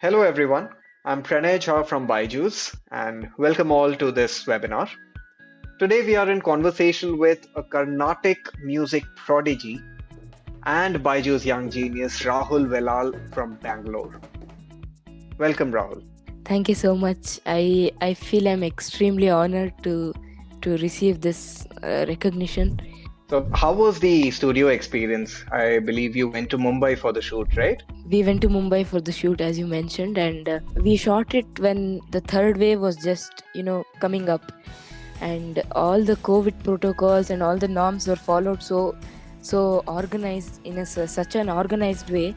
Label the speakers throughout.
Speaker 1: Hello everyone, I'm Pranay Jha from BYJU'S and welcome all to this webinar. Today we are in conversation with a Carnatic music prodigy and BYJU'S young genius Rahul Vellal from Bangalore. Welcome Rahul.
Speaker 2: Thank you so much. I feel I'm extremely honored to receive this recognition.
Speaker 1: So how was the studio experience? I believe you went to Mumbai for the shoot, right?
Speaker 2: We went to Mumbai for the shoot, as you mentioned, and we shot it when the third wave was just, coming up, and all the COVID protocols and all the norms were followed so organized in such an organized way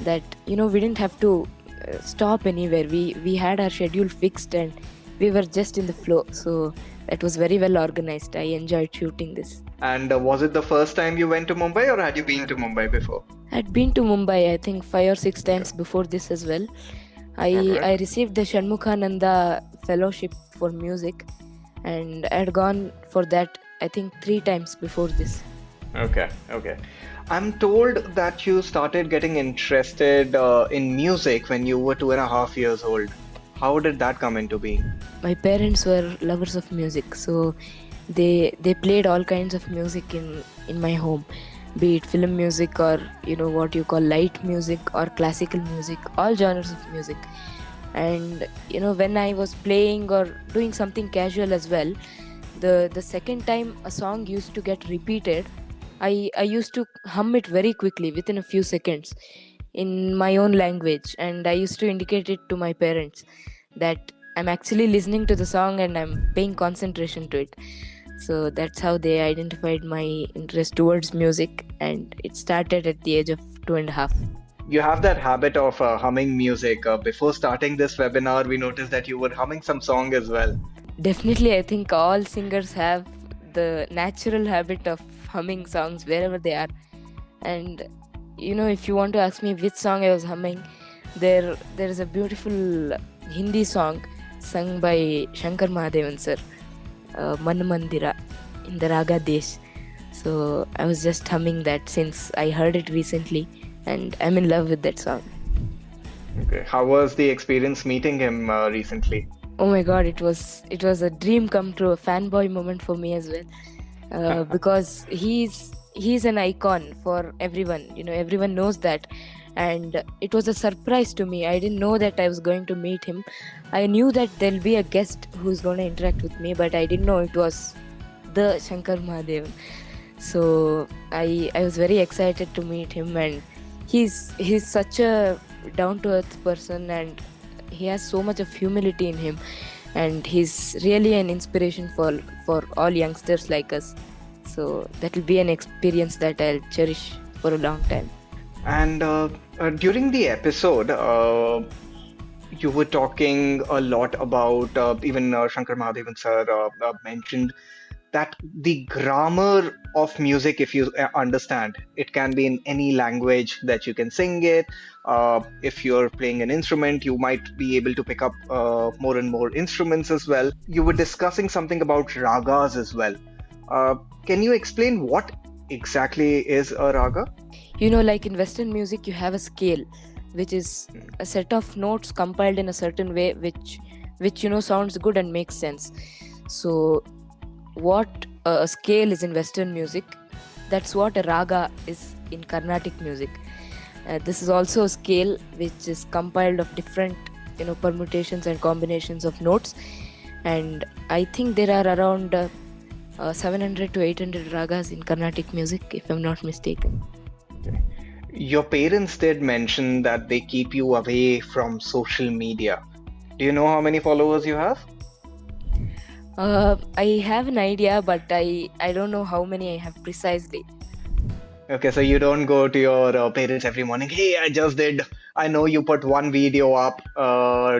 Speaker 2: that we didn't have to stop anywhere. We had our schedule fixed and we were just in the flow. So that was very well organized. I enjoyed shooting this.
Speaker 1: And was it the first time you went to Mumbai or had you been to Mumbai before?
Speaker 2: I'd been to Mumbai, I think 5 or 6 times before this as well. I received the Shanmukhananda fellowship for music, and I had gone for that, I think 3 times before this.
Speaker 1: Okay. I'm told that you started getting interested in music when you were 2.5 years old. How did that come into being?
Speaker 2: My parents were lovers of music, so they played all kinds of music in my home, be it film music or what you call light music or classical music, all genres of music. And when I was playing or doing something casual as well, the second time a song used to get repeated, I used to hum it very quickly within a few seconds in my own language, and I used to indicate it to my parents that I'm actually listening to the song and I'm paying concentration to it. So that's how they identified my interest towards music, and it started at the age of 2.5.
Speaker 1: You have that habit of humming music. Before starting this webinar, we noticed that you were humming some song as well.
Speaker 2: Definitely, I think all singers have the natural habit of humming songs wherever they are. And if you want to ask me which song I was humming, there is a beautiful Hindi song sung by Shankar Mahadevan sir, Man Mandira, in the Raga Desh. So I was just humming that since I heard it recently, and I'm in love with that song.
Speaker 1: Okay. How was the experience meeting him recently?
Speaker 2: Oh my God, it was a dream come true, a fanboy moment for me as well, because he's an icon for everyone. Everyone knows that, and it was a surprise to me. I didn't know that I was going to meet him. I knew that there'll be a guest who's going to interact with me, but I didn't know it was the Shankar Mahadevan. So I was very excited to meet him, and he's such a down-to-earth person, and he has so much of humility in him, and he's really an inspiration for all youngsters like us. So that will be an experience that I'll cherish for a long time.
Speaker 1: And during the episode, you were talking a lot about, even Shankar Mahadevan sir mentioned that the grammar of music, if you understand, it can be in any language that you can sing it. If you're playing an instrument, you might be able to pick up more and more instruments as well. You were discussing something about ragas as well. Can you explain what exactly is a raga?
Speaker 2: Like in Western music, you have a scale, which is a set of notes compiled in a certain way, which sounds good and makes sense. So what a scale is in Western music, that's what a raga is in Carnatic music. This is also a scale which is compiled of different permutations and combinations of notes, and I think there are around 700 to 800 ragas in Carnatic music, if I'm not mistaken.
Speaker 1: Okay. Your parents did mention that they keep you away from social media. Do you know how many followers you have?
Speaker 2: I have an idea, but I don't know how many I have precisely.
Speaker 1: Okay, so you don't go to your parents every morning, hey, I know you put one video up,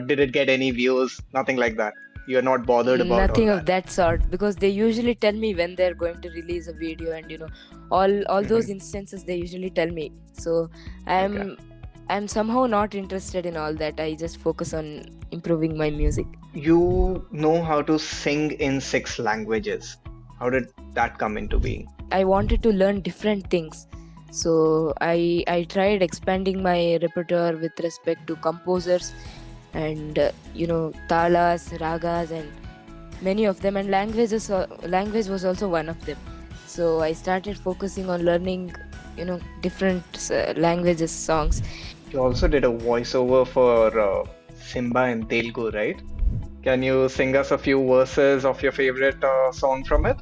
Speaker 1: did it get any views? Nothing like that. You're not bothered about
Speaker 2: nothing of that sort, because they usually tell me when they're going to release a video, and all those instances they usually tell me. So I'm somehow not interested in all that. I just focus on improving my music.
Speaker 1: You know how to sing in 6 languages. How did that come into being?
Speaker 2: I wanted to learn different things. So I tried expanding my repertoire with respect to composers and talas, ragas, and many of them, and language was also one of them. So I started focusing on learning different languages songs.
Speaker 1: You also did a voiceover for Simba in Telugu, right? Can you sing us a few verses of your favorite song from it?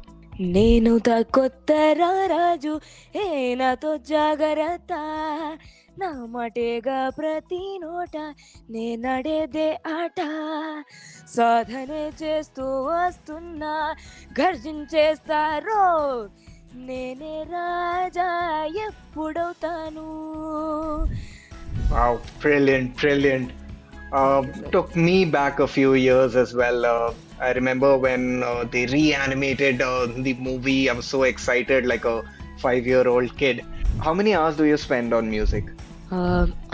Speaker 2: నేను కొత్త రారాజు ఏ నాతో జాగ్రత్త నా మాటేగా ప్రతి నోట నేనడేదే ఆట సాధనే చేస్తూ వస్తున్నా గర్జించేస్తారో నేనే రాజా ఎప్పుడవుతాను.
Speaker 1: Wow, brilliant, brilliant.
Speaker 2: Thank you, sir.
Speaker 1: Took me back a few years as well. I remember when they reanimated the movie. I was so excited, like a 5-year-old kid. How many hours do you spend on music?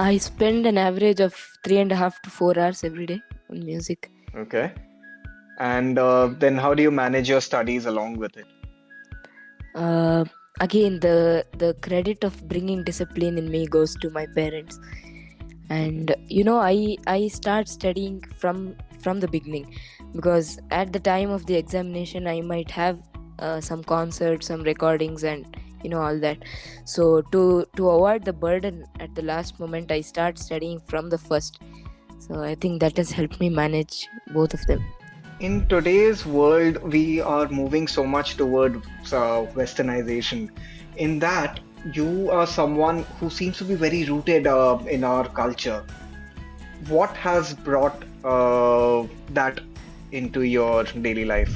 Speaker 2: I spend an average of 3.5 to 4 hours every day on music.
Speaker 1: Okay. And then how do you manage your studies along with it?
Speaker 2: Again, the credit of bringing discipline in me goes to my parents. And I start studying from the beginning, because at the time of the examination I might have some concerts, some recordings, and all that. So to avoid the burden at the last moment, I start studying from the first. So I think that has helped me manage both of them.
Speaker 1: In today's world, we are moving so much towards westernization. In that, you are someone who seems to be very rooted in our culture. What has brought that into your daily life?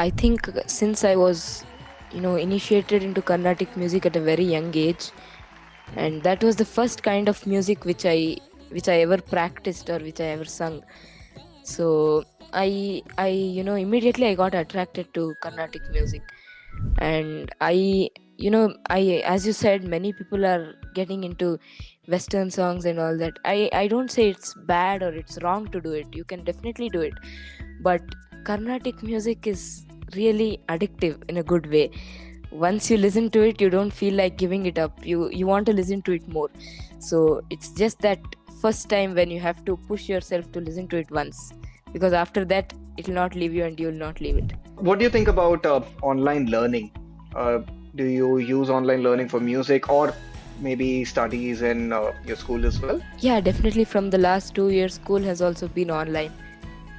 Speaker 2: I think since I was initiated into Carnatic music at a very young age, and that was the first kind of music which I ever practiced or which I ever sung. So I immediately I got attracted to Carnatic music. And I as you said, many people are getting into western songs and all that. I don't say it's bad or it's wrong to do it. You can definitely do it, but Carnatic music is really addictive in a good way. Once you listen to it, you don't feel like giving it up. You want to listen to it more. So it's just that first time when you have to push yourself to listen to it once, because after that it will not leave you and you will not leave it.
Speaker 1: What do you think about online learning? Do you use online learning for music or maybe studies in your school as well?
Speaker 2: Yeah, definitely. From the last 2 years, school has also been online,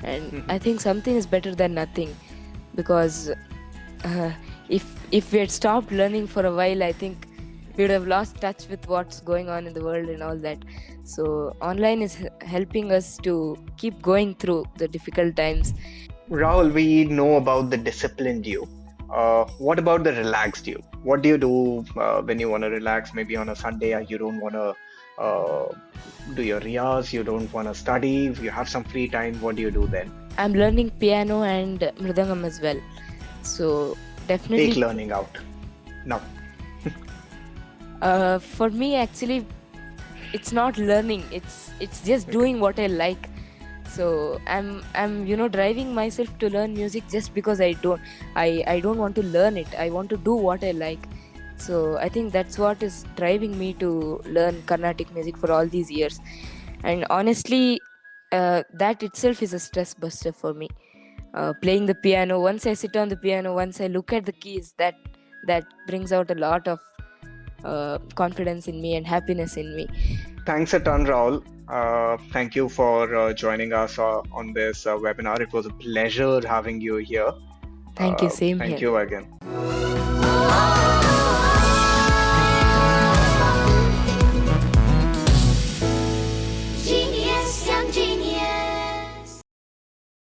Speaker 2: and I think something is better than nothing, because if we had stopped learning for a while, I think we would have lost touch with what's going on in the world and all that. So online is helping us to keep going through the difficult times.
Speaker 1: Rahul, we know about the disciplined you. What about the relaxed you? What do you do when you want to relax? Maybe on a Sunday, you don't want to do your riyaz, you don't want to study, you have some free time. What do you do then?
Speaker 2: I'm learning piano and mridangam as well. So definitely
Speaker 1: Take learning out. No.
Speaker 2: For me, actually, it's not learning. It's just doing what I like. So I'm driving myself to learn music just because I don't want to learn it. I want to do what I like. So I think that's what is driving me to learn Carnatic music for all these years. And honestly, that itself is a stress buster for me. Playing the piano, once I sit on the piano, once I look at the keys, that brings out a lot of confidence in me and happiness in me.
Speaker 1: Thanks a ton, Rahul. Thank you for joining us on this webinar. It was a pleasure having you here.
Speaker 2: Thank you. Same
Speaker 1: Thank
Speaker 2: here.
Speaker 1: you again.